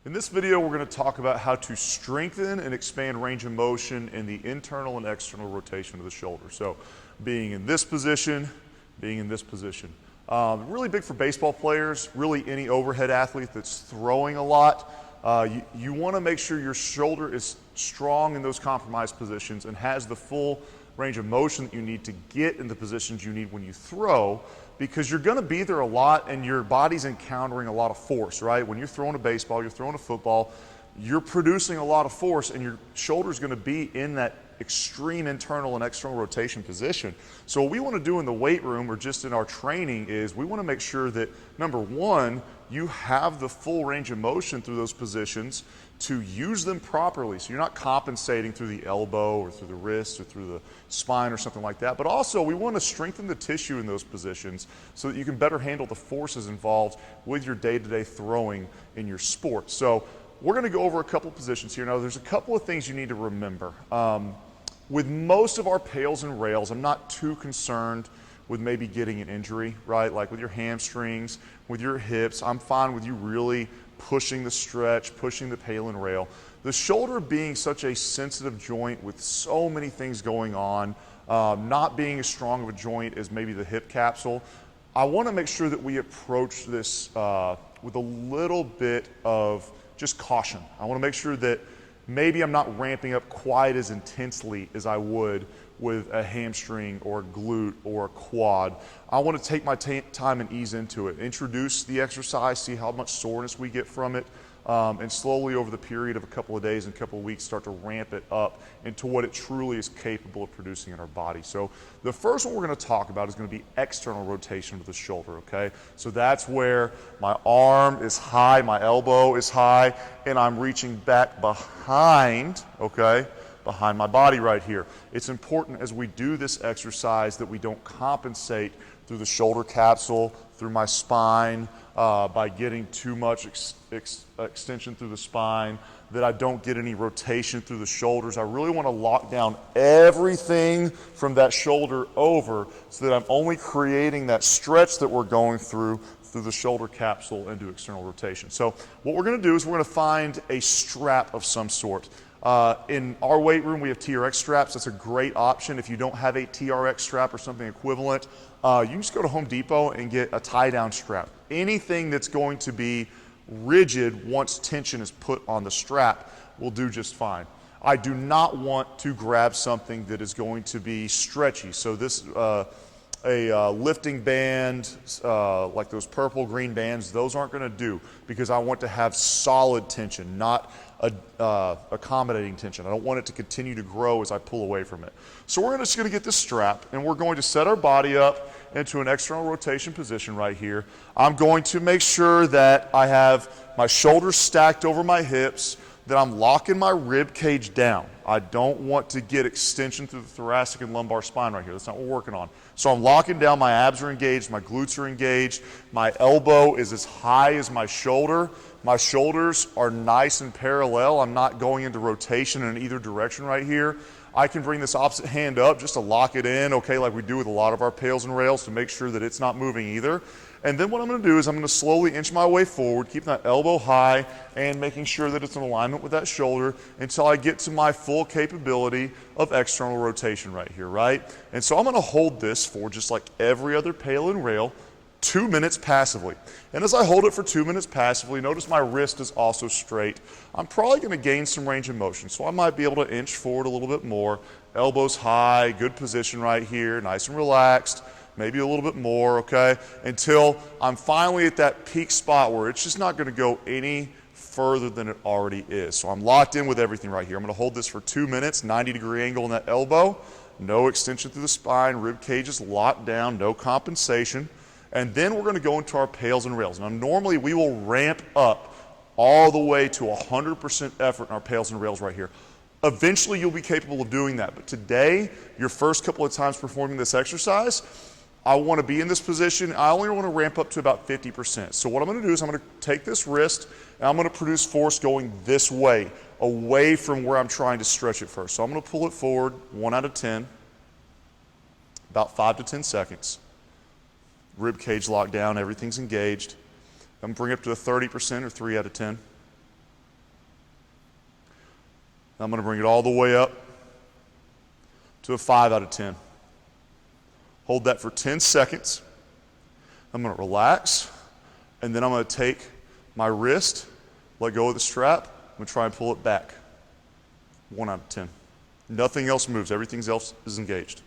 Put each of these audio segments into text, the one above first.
In this video, we're going to talk about how to strengthen and expand range of motion in the internal and external rotation of the shoulder. So being in this position, being in this position. Really big for baseball players, really any overhead athlete that's throwing a lot. You want to make sure your shoulder is strong in those compromised positions and has the full range of motion that you need to get in the positions you need when you throw, because you're going to be there a lot and your body's encountering a lot of force, right? When you're throwing a baseball, you're throwing a football, you're producing a lot of force and your shoulder's going to be in that extreme internal and external rotation position. So what we want to do in the weight room or just in our training is we want to make sure that, number one, you have the full range of motion through those positions to use them properly. So you're not compensating through the elbow or through the wrist or through the spine or something like that. But also we want to strengthen the tissue in those positions so that you can better handle the forces involved with your day-to-day throwing in your sport. So we're going to go over a couple positions here. Now there's a couple of things you need to remember. With most of our pails and rails, I'm not too concerned with maybe getting an injury, right? Like with your hamstrings, with your hips, I'm fine with you really pushing the stretch, pushing the pail and rail. The shoulder being such a sensitive joint with so many things going on, not being as strong of a joint as maybe the hip capsule, I want to make sure that we approach this with a little bit of just caution. I want to make sure that maybe I'm not ramping up quite as intensely as I would with a hamstring or a glute or a quad. I want to take my time and ease into it. Introduce the exercise, see how much soreness we get from it, and slowly over the period of a couple of days and a couple of weeks start to ramp it up into what it truly is capable of producing in our body. So the first one we're going to talk about is going to be external rotation of the shoulder, okay? So that's where my arm is high, my elbow is high, and I'm reaching back behind, okay, behind my body right here. It's important as we do this exercise that we don't compensate through the shoulder capsule, through my spine, by getting too much extension through the spine, that I don't get any rotation through the shoulders. I really want to lock down everything from that shoulder over so that I'm only creating that stretch that we're going through the shoulder capsule into external rotation. So what we're going to do is we're going to find a strap of some sort. In our weight room, we have TRX straps. That's a great option. If you don't have a TRX strap or something equivalent, you can just go to Home Depot and get a tie-down strap. Anything that's going to be rigid once tension is put on the strap will do just fine. I do not want to grab something that is going to be stretchy. So this, a lifting band, like those purple green bands, those aren't going to do, because I want to have solid tension, not accommodating tension. I don't want it to continue to grow as I pull away from it. So we're just going to get this strap and we're going to set our body up into an external rotation position right here. I'm going to make sure that I have my shoulders stacked over my hips, that I'm locking my rib cage down. I don't want to get extension through the thoracic and lumbar spine right here. That's not what we're working on. So I'm locking down, my abs are engaged, my glutes are engaged, my elbow is as high as my shoulder. My shoulders are nice and parallel. I'm not going into rotation in either direction right here. I can bring this opposite hand up just to lock it in, okay, like we do with a lot of our pails and rails, to make sure that it's not moving either. And then what I'm going to do is I'm going to slowly inch my way forward, keeping that elbow high and making sure that it's in alignment with that shoulder until I get to my full capability of external rotation right here, right? And so I'm going to hold this for, just like every other pail and rail, 2 minutes passively. And as I hold it for 2 minutes passively, notice my wrist is also straight. I'm probably going to gain some range of motion, so I might be able to inch forward a little bit more. Elbows high, good position right here, nice and relaxed. Maybe a little bit more, okay, until I'm finally at that peak spot where it's just not going to go any further than it already is. So I'm locked in with everything right here. I'm going to hold this for 2 minutes, 90-degree angle in that elbow, no extension through the spine, rib cage is locked down, no compensation. And then we're going to go into our pails and rails. Now normally we will ramp up all the way to 100% effort in our pails and rails right here. Eventually you'll be capable of doing that, but today, your first couple of times performing this exercise, I want to be in this position. I only want to ramp up to about 50%. So what I'm going to do is I'm going to take this wrist and I'm going to produce force going this way, away from where I'm trying to stretch it first. So I'm going to pull it forward 1 out of 10, about 5 to 10 seconds. Rib cage locked down, everything's engaged. I'm going to bring it up to a 30% or 3 out of 10. I'm going to bring it all the way up to a 5 out of 10. Hold that for 10 seconds. I'm going to relax, and then I'm going to take my wrist, let go of the strap. I'm going to try and pull it back. 1 out of 10. Nothing else moves. Everything else is engaged.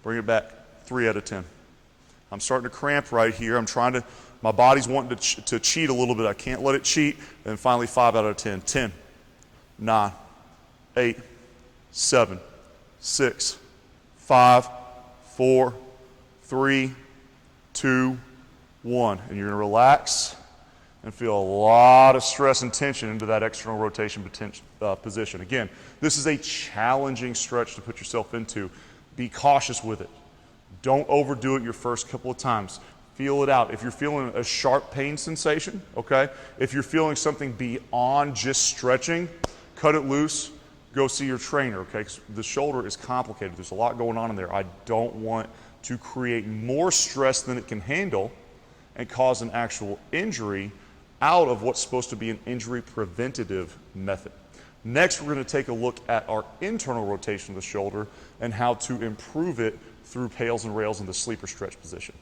Bring it back. 3 out of 10. I'm starting to cramp right here. My body's wanting to cheat a little bit. I can't let it cheat. And finally, 5 out of 10. 10, 9, 8, 7, 6, 5, 4, 3, 2, 1. And you're going to relax and feel a lot of stress and tension into that external rotation position. Again, this is a challenging stretch to put yourself into. Be cautious with it. Don't overdo it your first couple of times. Feel it out. If you're feeling a sharp pain sensation, okay, if you're feeling something beyond just stretching, cut it loose, go see your trainer, okay? 'Cause the shoulder is complicated. There's a lot going on in there. I don't want to create more stress than it can handle and cause an actual injury out of what's supposed to be an injury preventative method. Next, we're going to take a look at our internal rotation of the shoulder and how to improve it through PAILs and rails in the sleeper stretch position.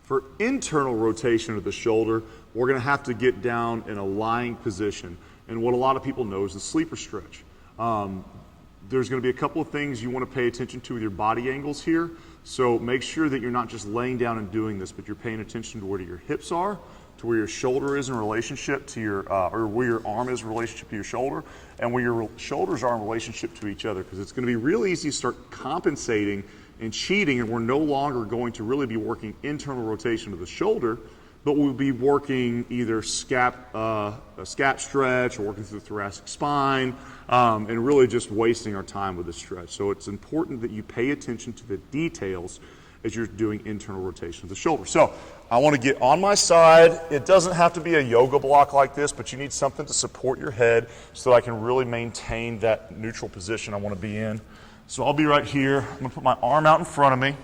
For internal rotation of the shoulder, we're going to have to get down in a lying position. And what a lot of people know is the sleeper stretch. There's going to be a couple of things you want to pay attention to with your body angles here. So make sure that you're not just laying down and doing this, but you're paying attention to where your hips are, to where your shoulder is in relationship to your, or where your arm is in relationship to your shoulder, and where your shoulders are in relationship to each other. Because it's going to be real easy to start compensating and cheating, and we're no longer going to really be working internal rotation of the shoulder, but we'll be working either a scap stretch or working through the thoracic spine, and really just wasting our time with the stretch. So it's important that you pay attention to the details as you're doing internal rotation of the shoulder. So I want to get on my side. It doesn't have to be a yoga block like this, but you need something to support your head so that I can really maintain that neutral position I want to be in. So I'll be right here. I'm going to put my arm out in front of me,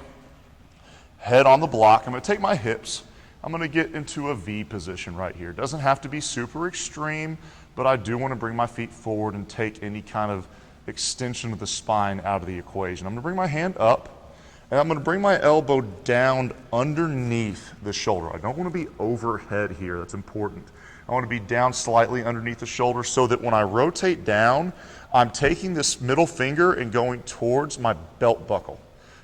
head on the block. I'm going to take my hips. I'm going to get into a V position right here. It doesn't have to be super extreme, but I do want to bring my feet forward and take any kind of extension of the spine out of the equation. I'm going to bring my hand up, and I'm going to bring my elbow down underneath the shoulder. I don't want to be overhead here. That's important. I want to be down slightly underneath the shoulder so that when I rotate down, I'm taking this middle finger and going towards my belt buckle.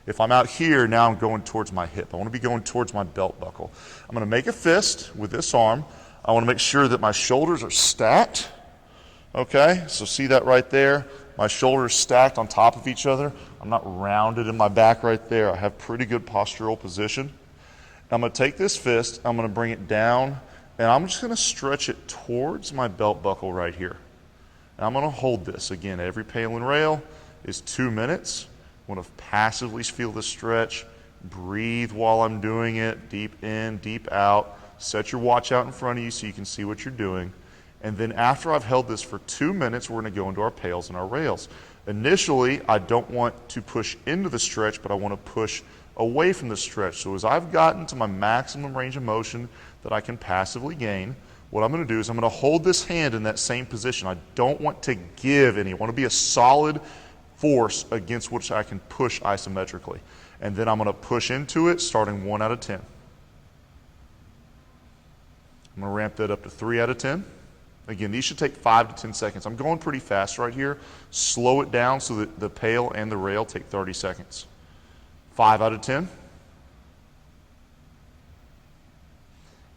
If I'm out here, now I'm going towards my hip. I want to be going towards my belt buckle. I'm going to make a fist with this arm. I want to make sure that my shoulders are stacked. Okay, so see that right there? My shoulders stacked on top of each other. I'm not rounded in my back right there. I have pretty good postural position. I'm going to take this fist, I'm going to bring it down, and I'm just going to stretch it towards my belt buckle right here. And I'm going to hold this. Again, every PAIL and rail is 2 minutes. I want to passively feel the stretch. Breathe while I'm doing it. Deep in, deep out. Set your watch out in front of you so you can see what you're doing. And then after I've held this for 2 minutes, we're going to go into our PAILs and our rails. Initially, I don't want to push into the stretch, but I want to push away from the stretch. So as I've gotten to my maximum range of motion that I can passively gain, what I'm going to do is I'm going to hold this hand in that same position. I don't want to give any. I want to be a solid force against which I can push isometrically. And then I'm going to push into it starting 1 out of 10. I'm going to ramp that up to 3 out of 10. Again, these should take 5 to 10 seconds. I'm going pretty fast right here. Slow it down so that the PAIL and the rail take 30 seconds. 5 out of 10.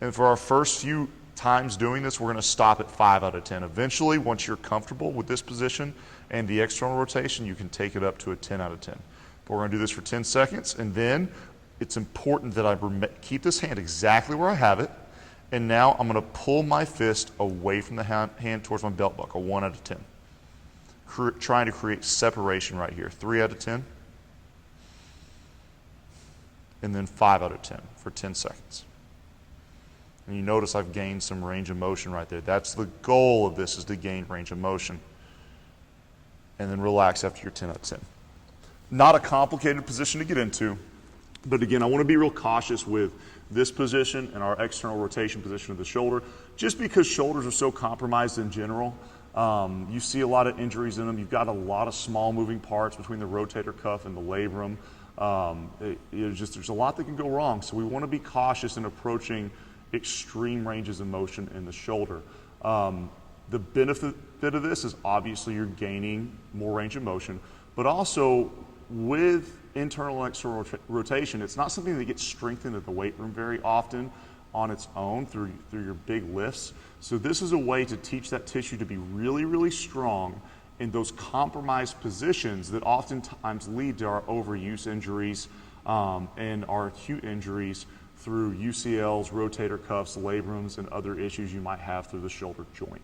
And for our first few times doing this, we're going to stop at 5 out of 10. Eventually, once you're comfortable with this position and the external rotation, you can take it up to a 10 out of 10. But we're going to do this for 10 seconds, and then it's important that I keep this hand exactly where I have it. And now I'm going to pull my fist away from the hand towards my belt buckle, 1 out of 10. Trying to create separation right here, 3 out of 10. And then 5 out of 10 for 10 seconds. And you notice I've gained some range of motion right there. That's the goal of this, is to gain range of motion. And then relax after your 10 out of 10. Not a complicated position to get into, but again, I want to be real cautious with this position and our external rotation position of the shoulder. Just because shoulders are so compromised in general, You see a lot of injuries in them. You've got a lot of small moving parts between the rotator cuff and the labrum. There's a lot that can go wrong, so we want to be cautious in approaching extreme ranges of motion in the shoulder. The benefit of this is obviously you're gaining more range of motion, but also with internal and external rotation, it's not something that gets strengthened at the weight room very often on its own through your big lifts. So this is a way to teach that tissue to be really, really strong in those compromised positions that oftentimes lead to our overuse injuries and our acute injuries through UCLs, rotator cuffs, labrums, and other issues you might have through the shoulder joint.